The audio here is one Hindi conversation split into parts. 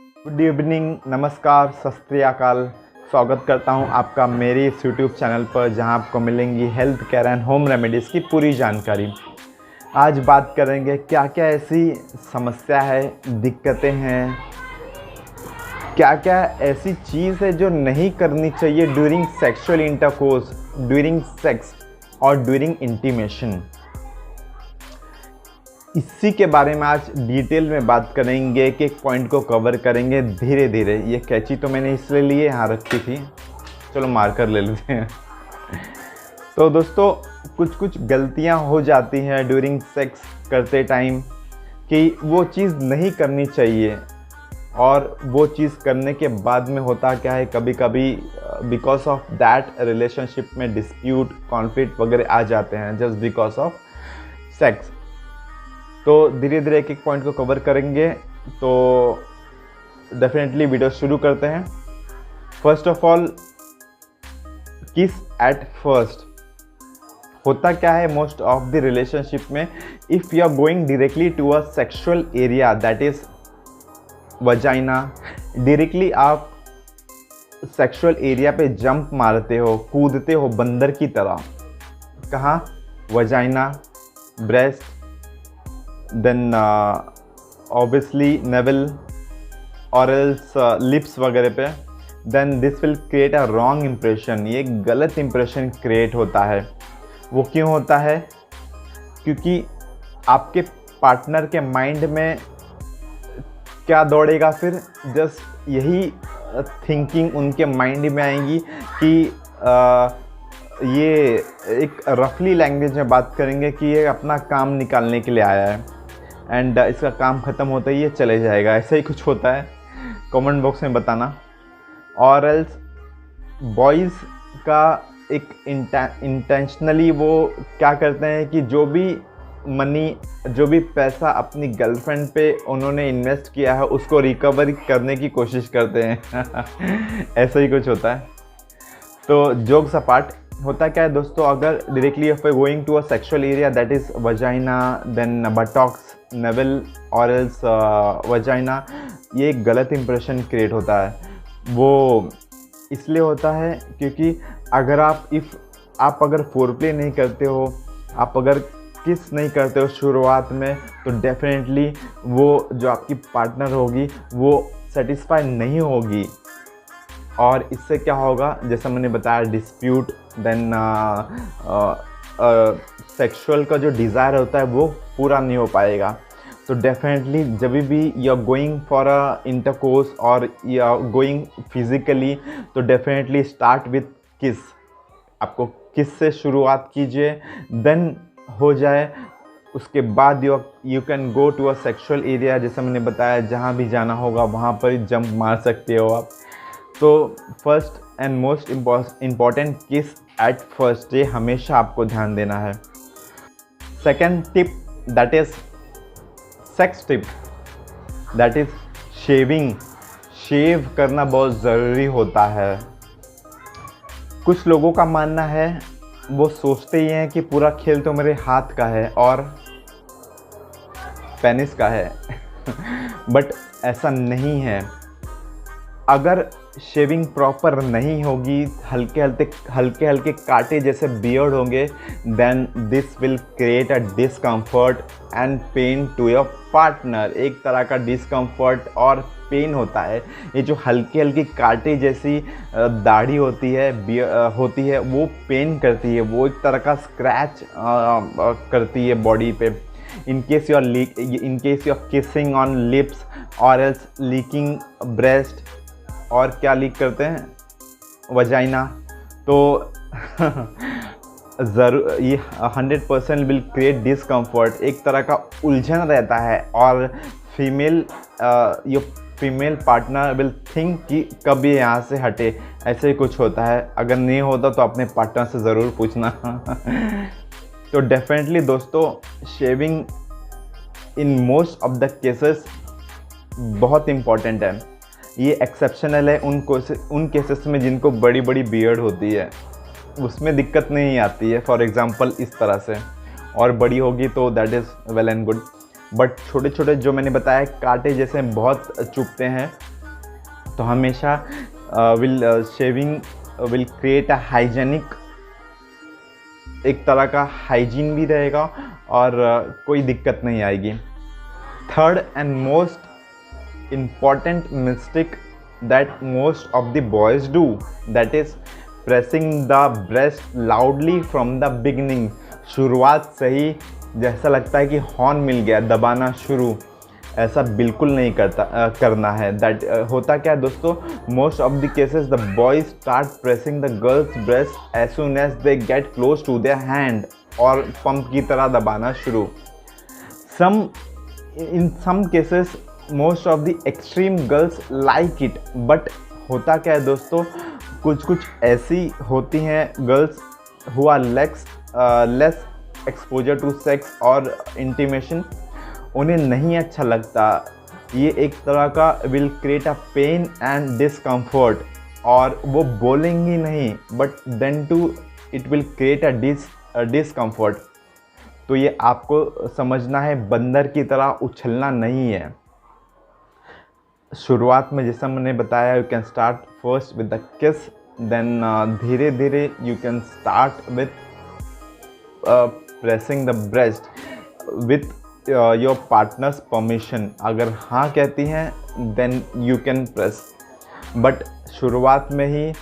गुड इवनिंग, नमस्कार, सत श्री अकाल। स्वागत करता हूं आपका मेरे इस यूट्यूब चैनल पर, जहां आपको मिलेंगी health care and home remedies की पूरी जानकारी। आज बात करेंगे क्या क्या ऐसी समस्या है, दिक्कतें हैं, क्या क्या ऐसी चीज़ है जो नहीं करनी चाहिए during sexual intercourse, during sex और ड्यूरिंग इंटीमेशन। इसी के बारे में आज डिटेल में बात करेंगे, एक एक पॉइंट को कवर करेंगे धीरे धीरे। ये कैंची तो मैंने इसलिए लिए यहाँ रखी थी, चलो मार्कर ले लेते हैं। तो दोस्तों, कुछ गलतियाँ हो जाती हैं ड्यूरिंग सेक्स करते टाइम कि वो चीज़ नहीं करनी चाहिए, और वो चीज़ करने के बाद में होता क्या है, कभी कभी बिकॉज ऑफ दैट रिलेशनशिप में डिस्प्यूट, कॉन्फ्लिक्ट वगैरह आ जाते हैं जस्ट बिकॉज ऑफ सेक्स। तो धीरे धीरे एक एक पॉइंट को कवर करेंगे। तो डेफिनेटली वीडियो शुरू करते हैं। First of all, kiss at first. होता क्या है मोस्ट ऑफ द रिलेशनशिप में, if you are going directly to a sexual area that is vagina, directly आप सेक्सुअल एरिया पे जंप मारते हो, कूदते हो बंदर की तरह। कहाँ? Vagina, breast, then obviously navel और एल्स लिप्स वगैरह पे, then this will create a wrong impression. ये गलत इम्प्रेशन क्रिएट होता है। वो क्यों होता है? क्योंकि आपके पार्टनर के माइंड में क्या दौड़ेगा फिर? जस्ट यही थिंकिंग उनके माइंड में आएंगी कि ये एक रफली लैंग्वेज में बात करेंगे कि ये अपना काम निकालने के लिए आया है एंड इसका काम ख़त्म होता ही ये चले जाएगा। ऐसा ही कुछ होता है, कमेंट बॉक्स में बताना। और एल्स बॉयज़ का एक इंटेंशनली वो क्या करते हैं कि जो भी मनी, जो भी पैसा अपनी गर्लफ्रेंड पे उन्होंने इन्वेस्ट किया है उसको रिकवर करने की कोशिश करते हैं। ऐसा ही कुछ होता है। तो जोक्स अपार्ट, होता क्या है दोस्तों, अगर directly if going to a sexual area that is vagina, then buttocks, navel और एल्स वजाइना, ये एक गलत इंप्रेशन क्रिएट होता है। वो इसलिए होता है क्योंकि अगर आप अगर फोरप्ले नहीं करते हो, आप अगर किस नहीं करते हो शुरुआत में, तो डेफिनेटली वो जो आपकी पार्टनर होगी वो सेटिस्फाई नहीं होगी। और इससे क्या होगा, जैसा मैंने बताया, डिस्प्यूट, देन सेक्सुअल का जो डिज़ायर होता है वो पूरा नहीं हो पाएगा। तो डेफिनेटली जब भी you are going for a intercourse और यू आर गोइंग फिजिकली, तो डेफिनेटली स्टार्ट विथ किस। आपको किस से शुरुआत कीजिए, देन हो जाए उसके बाद you can go to a sexual area. जैसे मैंने बताया, जहाँ भी जाना होगा वहाँ पर जंप मार सकते हो आप। तो first and most important, kiss at first, ये हमेशा आपको ध्यान देना है। Second tip, that is sex tip, that is shaving. Shave करना बहुत ज़रूरी होता है। कुछ लोगों का मानना है, वो सोचते ही हैं कि पूरा खेल तो मेरे हाथ का है और पेनिस का है। बट ऐसा नहीं है। अगर शेविंग प्रॉपर नहीं होगी, हल्के हल्के कांटे जैसे बियर्ड होंगे, then this will create a discomfort and pain to your partner. एक तरह का डिस्कम्फर्ट और पेन होता है। ये जो हल्की कांटे जैसी दाढ़ी होती है वो पेन करती है, वो एक तरह का स्क्रैच करती है बॉडी पे। in case you are kissing on lips or else leaking breast, और क्या लीक करते हैं? वजाइना। तो ज़रूर ये 100% विल क्रिएट डिस्कम्फर्ट, एक तरह का उलझन रहता है। और फीमेल पार्टनर विल थिंक कि कब ये यहाँ से हटे। ऐसे ही कुछ होता है। अगर नहीं होता तो अपने पार्टनर से ज़रूर पूछना। तो डेफिनेटली दोस्तों, shaving in most of the cases बहुत इम्पॉर्टेंट है। ये एक्सेप्शनल है उन केसेस में जिनको बड़ी बड़ी बियर्ड होती है, उसमें दिक्कत नहीं आती है। फॉर एग्ज़ाम्पल इस तरह से, और बड़ी होगी तो that is well and good. But छोटे छोटे जो मैंने बताया कांटे जैसे बहुत चुभते हैं, तो हमेशा shaving will create a hygienic, एक तरह का हाइजीन भी रहेगा और कोई दिक्कत नहीं आएगी। Third and most important mistake that most of the boys do, that is pressing the breast loudly from the beginning. शुरुआत से ही जैसा लगता है कि हॉर्न मिल गया, दबाना शुरू, ऐसा बिल्कुल नहीं करना है। दैट होता क्या है दोस्तों, most of the cases the boys start pressing the girls breast as soon as they get close to their hand, और पंप की तरह दबाना शुरू। In some cases most of the extreme girls like it, but होता क्या है दोस्तों, कुछ ऐसी होती हैं girls who are less exposure to sex और इंटीमेशन, उन्हें नहीं अच्छा लगता। ये एक तरह का will create a pen and discomfort, और वो बोलेंगी नहीं, but then too it will create a discomfort. तो ये आपको समझना है, बंदर की तरह उछलना नहीं है। शुरुआत में जैसा मैंने बताया, you can start first with the kiss, then धीरे धीरे you can start with pressing the breast with your partner's permission. अगर हाँ कहती हैं then you can press, but शुरुआत में ही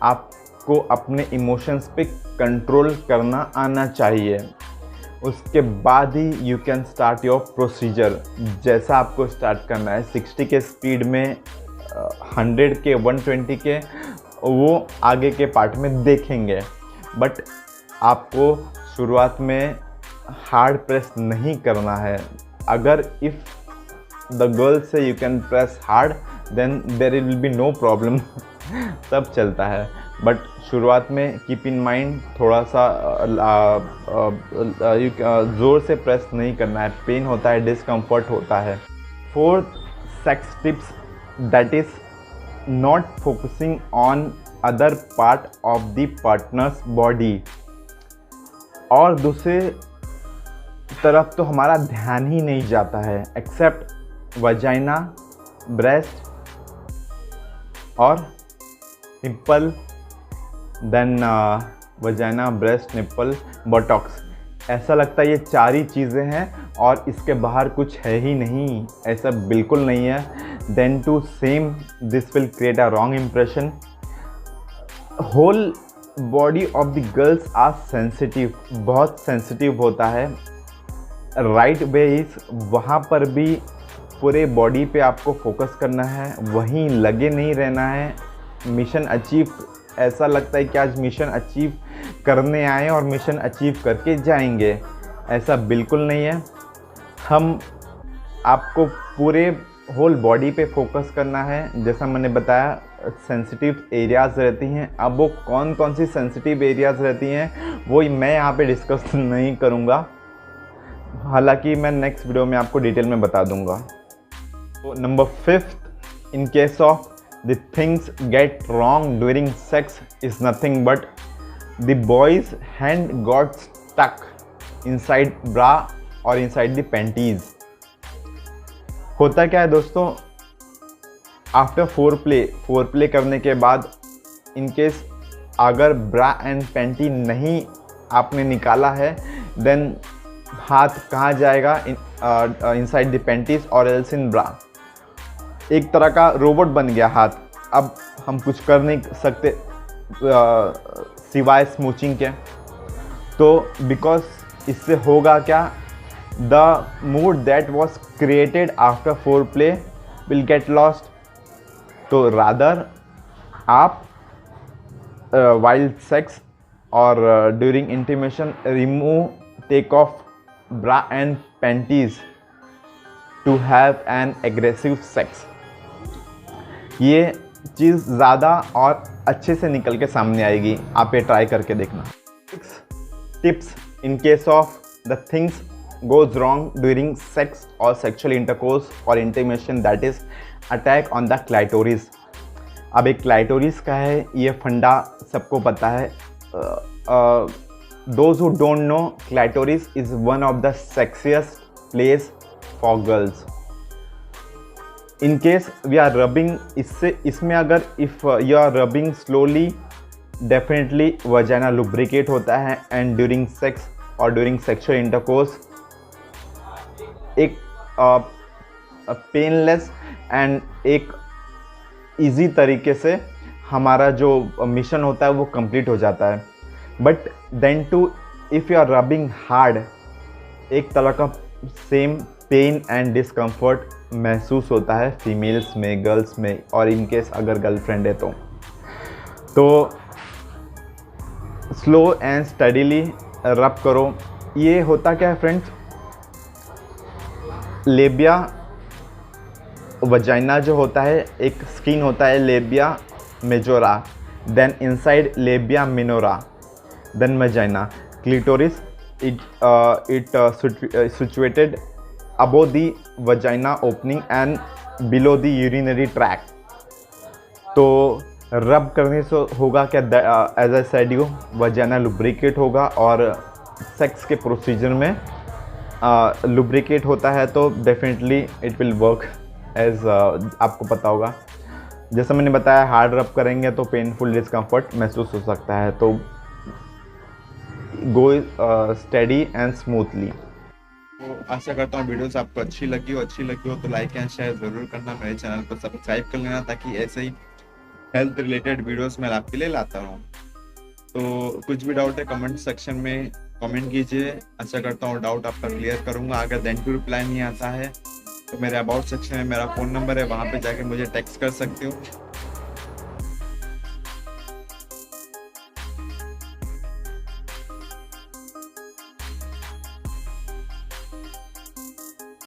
आपको अपने इमोशंस पे कंट्रोल करना आना चाहिए। उसके बाद ही you can start your procedure. जैसा आपको स्टार्ट करना है, 60 के स्पीड में, 100 के, 120 के, वो आगे के पार्ट में देखेंगे, बट आपको शुरुआत में हार्ड प्रेस नहीं करना है। अगर इफ़ द गर्ल से you can press hard, then there will be no problem, तब चलता है। बट शुरुआत में कीप इन माइंड, थोड़ा सा ज़ोर से प्रेस नहीं करना है, पेन होता है, डिस्कम्फर्ट होता है। Fourth sex tips, that is not focusing on other part of the partners body. और दूसरे तरफ तो हमारा ध्यान ही नहीं जाता है, एक्सेप्ट वजाइना, ब्रेस्ट और nipple, then vagina, breast, nipple, buttocks. ऐसा लगता है ये 4 ही चीज़ें हैं और इसके बाहर कुछ है ही नहीं, ऐसा बिल्कुल नहीं है। Then too same this will create a wrong impression. Whole body of the girls are sensitive, बहुत सेंसिटिव होता है। राइट वे इज, वहाँ पर भी पूरे बॉडी पे आपको फोकस करना है, वहीं लगे नहीं रहना है। मिशन अचीव, ऐसा लगता है कि आज मिशन अचीव करने आए और मिशन अचीव करके जाएंगे, ऐसा बिल्कुल नहीं है। हम आपको पूरे होल बॉडी पे फोकस करना है। जैसा मैंने बताया, सेंसिटिव एरियाज़ रहती हैं। अब वो कौन कौन सी सेंसिटिव एरियाज़ रहती हैं वो मैं यहाँ पे डिस्कस नहीं करूँगा, हालांकि मैं नेक्स्ट वीडियो में आपको डिटेल में बता दूँगा। तो नंबर 5, in case of the things get wrong during sex is nothing but the boys hand got stuck inside bra और इनसाइड द पैंटीज़। होता क्या है दोस्तों, आफ्टर फोर प्ले करने के बाद इनकेस अगर ब्रा एंड पैंटी नहीं आपने निकाला है, देन हाथ कहाँ जाएगा, इनसाइड द पैंटीज और एल्स इन ब्रा। एक तरह का रोबोट बन गया हाथ। अब हम कुछ कर नहीं सकते सिवाय स्मूचिंग के। तो बिकॉज इससे होगा क्या, the mood that was created after foreplay will get lost. तो रादर आप वाइल्ड सेक्स और during intimation remove, take off bra and panties to have an aggressive sex. ये चीज़ ज़्यादा और अच्छे से निकल के सामने आएगी, आप ये ट्राई करके देखना। 6 tips in case of the things goes wrong during sex or sexual intercourse or intimation, that is attack on the clitoris। अब एक क्लाइटोरिस का है, ये फंडा सबको पता है। those who don't know, clitoris is one of the sexiest place for girls। In case we are rubbing, इसमें अगर if you are rubbing slowly, definitely vagina lubricate होता है एंड ड्यूरिंग सेक्स और ड्यूरिंग सेक्सुअल इंटरकोर्स एक पेनलेस एंड एक इजी तरीके से हमारा जो मिशन होता है वो कंप्लीट हो जाता है। But then too if you are rubbing hard, एक तरह का सेम पेन एंड डिस्कम्फर्ट महसूस होता है फीमेल्स में, गर्ल्स में, और इन केस अगर गर्लफ्रेंड है तो स्लो एंड स्टडीली रब करो। ये होता क्या है फ्रेंड्स, लेबिया वजाइना जो होता है, एक स्किन होता है labia majora, then inside labia minora, then vagina, clitoris it situated above the vagina opening and below the urinary tract। तो रब करने से होगा क्या, as I said you, vagina lubricate होगा और सेक्स के प्रोसीजर में लुब्रिकेट होता है तो definitely it will work as आपको पता होगा। जैसा मैंने बताया, हार्ड रब करेंगे तो पेनफुल डिस्कम्फर्ट महसूस हो सकता है, तो गो स्टेडी एंड स्मूथली। तो आशा करता हूँ वीडियोस आपको अच्छी लगी हो तो लाइक एंड शेयर ज़रूर करना, मेरे चैनल को सब्सक्राइब कर लेना ताकि ऐसे ही हेल्थ रिलेटेड वीडियोस मैं आपके लिए लाता रहूँ। तो कुछ भी डाउट है कमेंट सेक्शन में कमेंट कीजिए, आशा करता हूँ डाउट आपका क्लियर करूँगा। अगर देन टू रिप्लाई नहीं आता है तो मेरे अबाउट सेक्शन में मेरा फ़ोन नंबर है, वहाँ पे जाके मुझे टेक्स्ट कर सकते हो।